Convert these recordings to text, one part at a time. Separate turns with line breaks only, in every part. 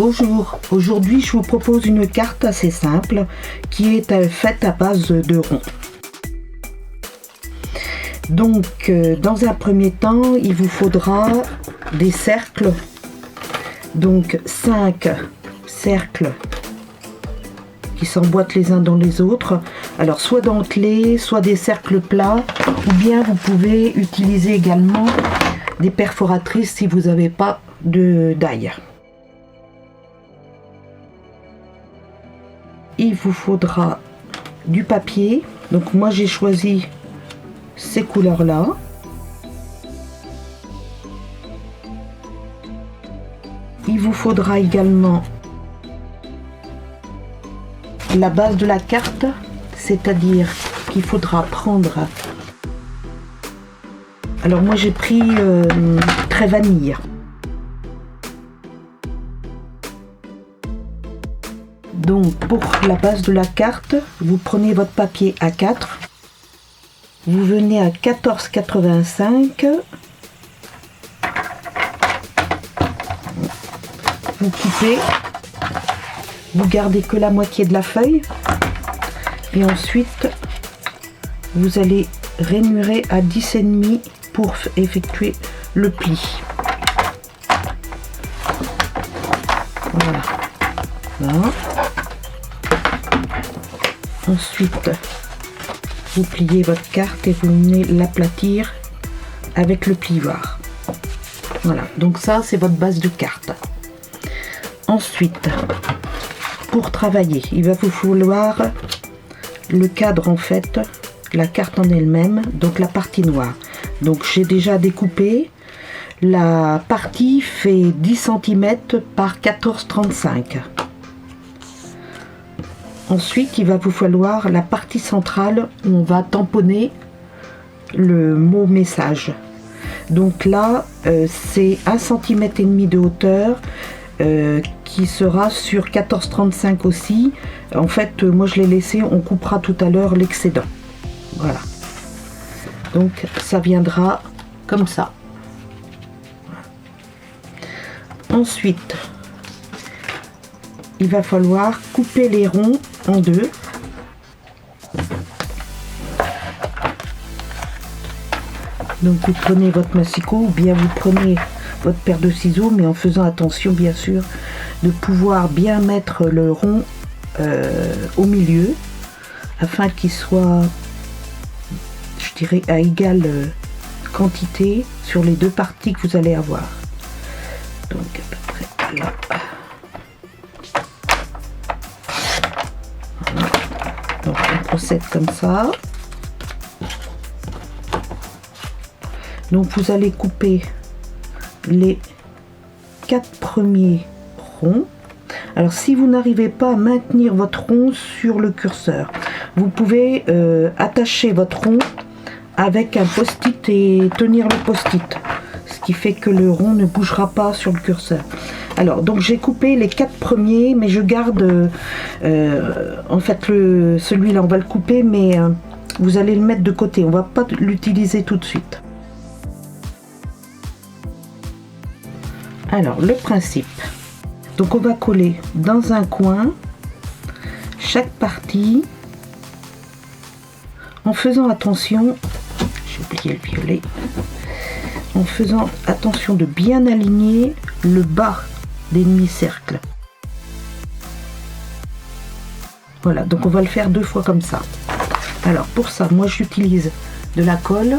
Bonjour, aujourd'hui je vous propose une carte assez simple qui est faite à base de ronds. Donc dans un premier temps il vous faudra des cercles, donc 5 cercles qui s'emboîtent les uns dans les autres, alors soit dentelés, soit des cercles plats, ou bien vous pouvez utiliser également des perforatrices si vous n'avez pas d'ail. Il vous faudra du papier, donc moi j'ai choisi ces couleurs là. Il vous faudra également la base de la carte, c'est-à-dire qu'il faudra prendre, alors moi j'ai pris très vanille. Donc pour la base de la carte, vous prenez votre papier A4, vous venez à 14,85, vous coupez, vous gardez que la moitié de la feuille et ensuite vous allez rainurer à 10,5 pour effectuer le pli. Voilà. Là. Ensuite, vous pliez votre carte et vous venez l'aplatir avec le plioir. Voilà, donc ça c'est votre base de carte. Ensuite, pour travailler, il va vous falloir le cadre en fait, la carte en elle-même, donc la partie noire. Donc j'ai déjà découpé, la partie fait 10 cm par 14,35. Ensuite, il va vous falloir la partie centrale où on va tamponner le mot message. Donc là, c'est 1,5 cm de hauteur qui sera sur 14,35 aussi. En fait, moi je l'ai laissé, on coupera tout à l'heure l'excédent. Voilà. Donc ça viendra comme ça. Ensuite, il va falloir couper les ronds en deux. Donc vous prenez votre massicot ou bien vous prenez votre paire de ciseaux, mais en faisant attention bien sûr de pouvoir bien mettre le rond au milieu afin qu'il soit, je dirais, à égale quantité sur les deux parties que vous allez avoir. Donc à peu près là. Voilà. Donc on procède comme ça. Donc vous allez couper les 4 premiers ronds. Alors si vous n'arrivez pas à maintenir votre rond sur le curseur, vous pouvez attacher votre rond avec un post-it et tenir le post-it, ce qui fait que le rond ne bougera pas sur le curseur. Alors donc j'ai coupé les 4 premiers, mais je garde en fait celui-là on va le couper, mais vous allez le mettre de côté, on va pas l'utiliser tout de suite. Alors le principe, donc on va coller dans un coin chaque partie en faisant attention, j'ai oublié le violet, en faisant attention de bien aligner le bas des demi-cercles. Voilà, donc on va le faire 2 fois comme ça. Alors pour ça, moi j'utilise de la colle.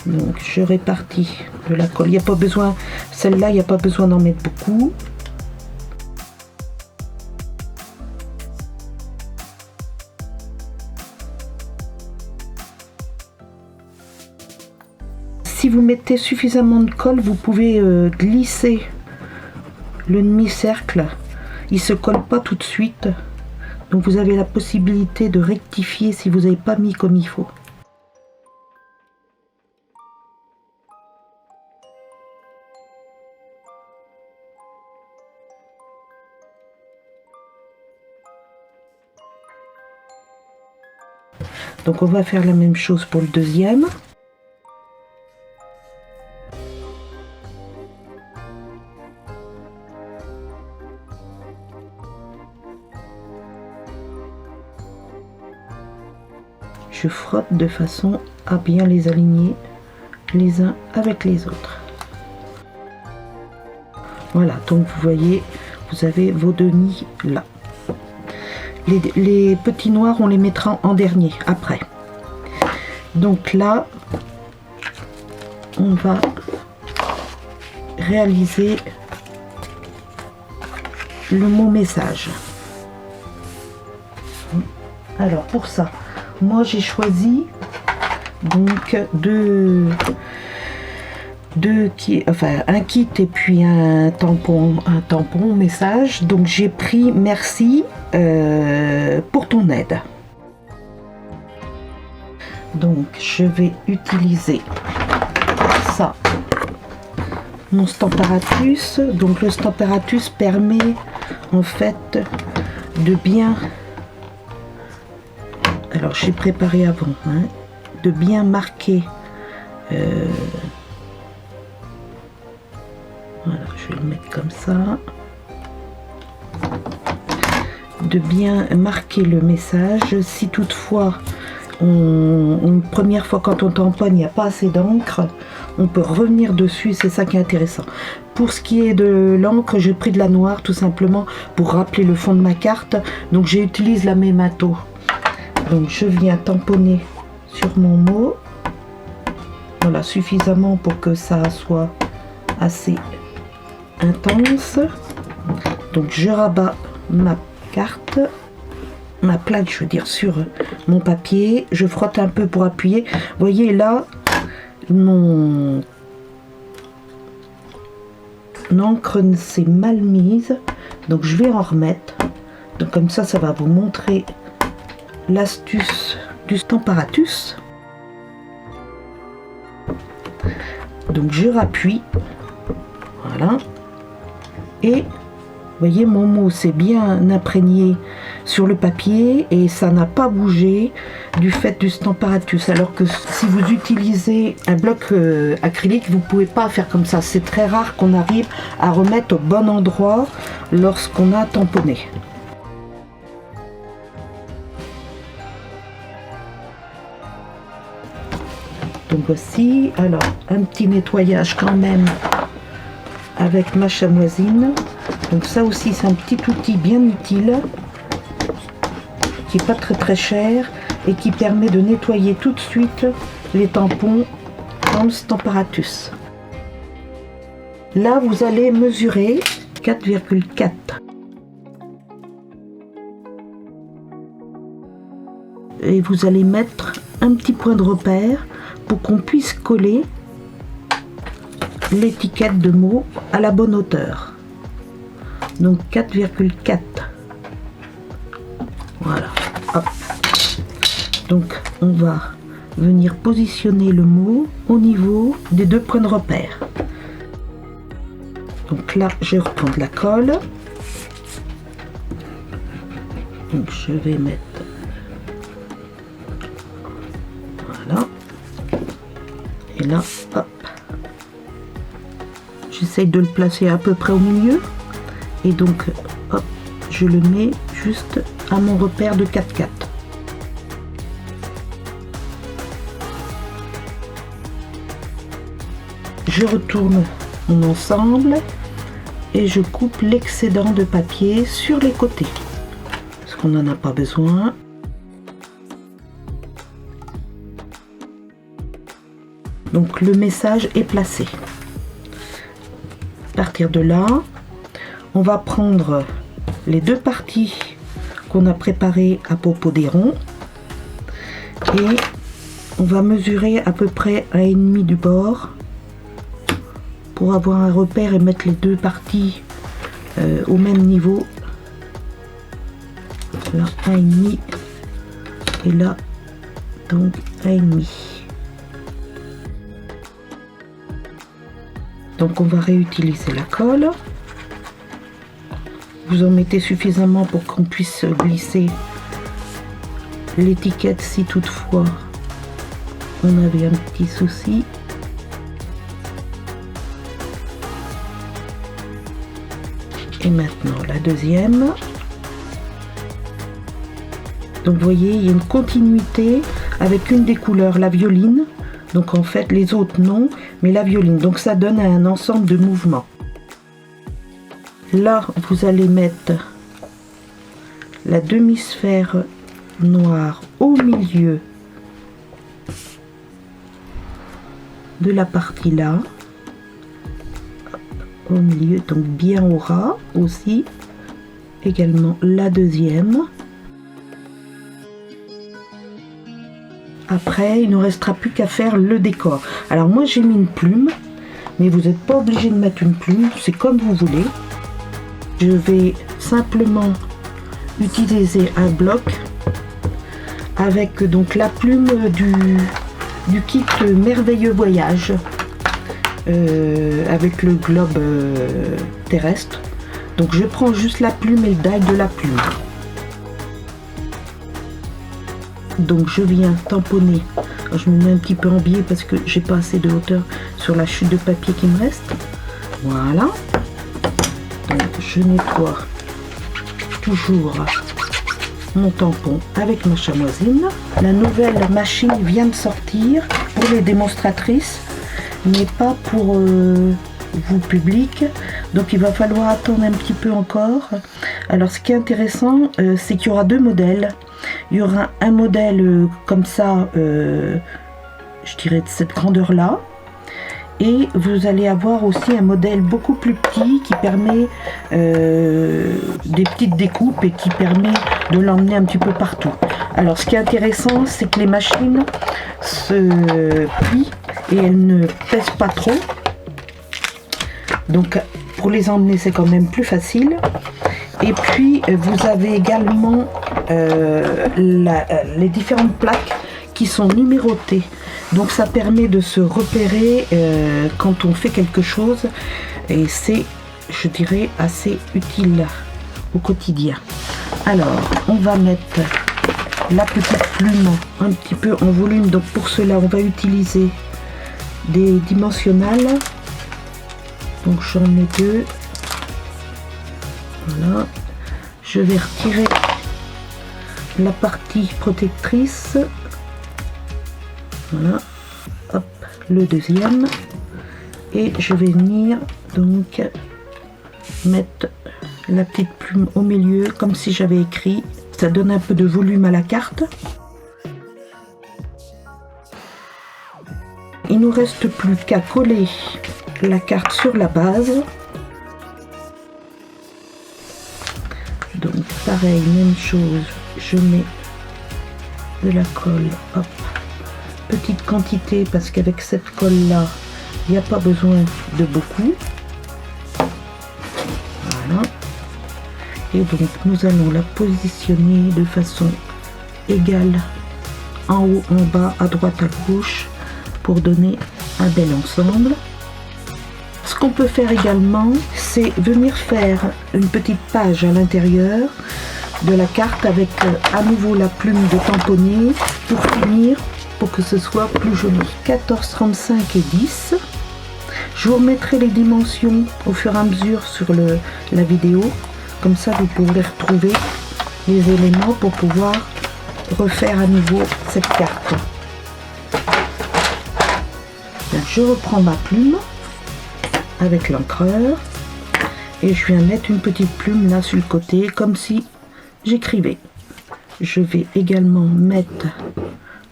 Donc je répartis de la colle. Il n'y a pas besoin, celle-là, il n'y a pas besoin d'en mettre beaucoup. Si vous mettez suffisamment de colle, vous pouvez glisser le demi-cercle. Il ne se colle pas tout de suite. Donc vous avez la possibilité de rectifier si vous n'avez pas mis comme il faut. Donc on va faire la même chose pour le deuxième. je frotte de façon à bien les aligner les uns avec les autres. Voilà, donc vous voyez, vous avez vos deux nids là. Les petits noirs, on les mettra en dernier, après. Donc là, on va réaliser le mot message. Alors pour ça, moi j'ai choisi donc un kit et puis un tampon message. Donc j'ai pris merci pour ton aide. Donc je vais utiliser ça, mon Stamparatus. Donc le Stamparatus permet en fait de bien, alors j'ai préparé avant, hein, de bien marquer voilà, je vais le mettre comme ça, de bien marquer le message. Si toutefois une première fois quand on tamponne il n'y a pas assez d'encre, on peut revenir dessus, c'est ça qui est intéressant. Pour ce qui est de l'encre, j'ai pris de la noire tout simplement pour rappeler le fond de ma carte, donc j'utilise la Memento. Donc je viens tamponner sur mon mot, voilà, suffisamment pour que ça soit assez intense. Donc je rabats ma carte, ma plaque je veux dire, sur mon papier, je frotte un peu pour appuyer. Vous voyez là, mon encre s'est mal mise, donc je vais en remettre. Donc comme ça, ça va vous montrer l'astuce du Stamparatus. Donc je rappuie, voilà, et vous voyez mon mot s'est bien imprégné sur le papier et ça n'a pas bougé du fait du Stamparatus. Alors que si vous utilisez un bloc acrylique, vous ne pouvez pas faire comme ça. C'est très rare qu'on arrive à remettre au bon endroit lorsqu'on a tamponné. Donc voici, alors un petit nettoyage quand même avec ma chamoisine. Donc ça aussi c'est un petit outil bien utile qui n'est pas très cher et qui permet de nettoyer tout de suite les tampons dans le Stamparatus. Là vous allez mesurer 4,4. Et vous allez mettre un petit point de repère pour qu'on puisse coller l'étiquette de mots à la bonne hauteur. Donc 4,4. Voilà. Hop. Donc on va venir positionner le mot au niveau des deux points de repère. Donc là je reprends de la colle. Donc je vais mettre, voilà, et là hop, j'essaye de le placer à peu près au milieu et donc hop, je le mets juste à mon repère de 4,4. Je retourne mon ensemble et je coupe l'excédent de papier sur les côtés parce qu'on n'en a pas besoin. Donc le message est placé. À partir de là, on va prendre les deux parties qu'on a préparées à propos des ronds et on va mesurer à peu près 1,5 du bord pour avoir un repère et mettre les deux parties au même niveau. Là 1,5 et là donc 1,5. Donc on va réutiliser la colle. Vous en mettez suffisamment pour qu'on puisse glisser l'étiquette si toutefois on avait un petit souci. Et maintenant la deuxième. Donc vous voyez, il y a une continuité avec une des couleurs, la violine. Donc en fait les autres non, mais la violine. Donc ça donne un ensemble de mouvements. Là vous allez mettre la demi-sphère noire au milieu de la partie là. Au milieu, donc bien au ras aussi. Également la deuxième. Après, il ne restera plus qu'à faire le décor. Alors moi j'ai mis une plume, mais vous n'êtes pas obligé de mettre une plume, c'est comme vous voulez. Je vais simplement utiliser un bloc avec donc la plume du kit Merveilleux Voyage avec le globe terrestre. Donc je prends juste la plume et le die de la plume. Donc je viens tamponner. Alors, je me mets un petit peu en biais parce que j'ai pas assez de hauteur sur la chute de papier qui me reste. Voilà. Donc je nettoie toujours mon tampon avec ma chamoisine. La nouvelle machine vient de sortir pour les démonstratrices, mais pas pour vous public. Donc il va falloir attendre un petit peu encore. Alors ce qui est intéressant, c'est qu'il y aura deux modèles. Il y aura un modèle comme ça, je dirais de cette grandeur là, et vous allez avoir aussi un modèle beaucoup plus petit qui permet des petites découpes et qui permet de l'emmener un petit peu partout. Alors ce qui est intéressant, c'est que les machines se plient et elles ne pèsent pas trop, donc pour les emmener c'est quand même plus facile. Et puis vous avez également les différentes plaques qui sont numérotées, donc ça permet de se repérer quand on fait quelque chose, et c'est, je dirais, assez utile au quotidien. Alors on va mettre la petite plume un petit peu en volume, donc pour cela on va utiliser des dimensionnels. Donc j'en ai deux. Voilà, je vais retirer la partie protectrice. Voilà, hop, le deuxième, et je vais venir donc mettre la petite plume au milieu comme si j'avais écrit. Ça donne un peu de volume à la carte. Il nous reste plus qu'à coller la carte sur la base. Donc pareil, même chose, je mets de la colle, hop, petite quantité parce qu'avec cette colle là, il n'y a pas besoin de beaucoup. Voilà. Et donc nous allons la positionner de façon égale, en haut, en bas, à droite, à gauche, pour donner un bel ensemble. Ce qu'on peut faire également, c'est venir faire une petite page à l'intérieur de la carte avec à nouveau la plume de tamponner pour finir, pour que ce soit plus joli. 14, 35 et 10. Je vous remettrai les dimensions au fur et à mesure sur la vidéo. Comme ça, vous pourrez retrouver les éléments pour pouvoir refaire à nouveau cette carte. Donc, je reprends ma plume avec l'encreur et je viens mettre une petite plume là sur le côté comme si j'écrivais. Je vais également mettre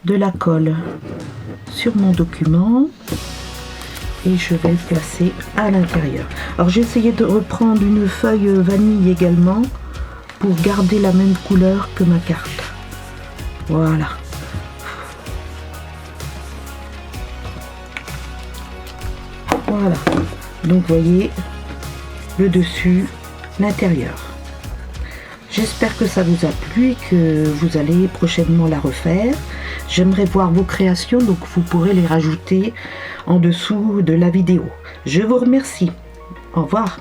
de la colle sur mon document et je vais le placer à l'intérieur. Alors j'ai essayé de reprendre une feuille vanille également pour garder la même couleur que ma carte. Voilà. Voilà. Donc vous voyez le dessus, l'intérieur. J'espère que ça vous a plu et que vous allez prochainement la refaire. J'aimerais voir vos créations, donc vous pourrez les rajouter en dessous de la vidéo. Je vous remercie. Au revoir.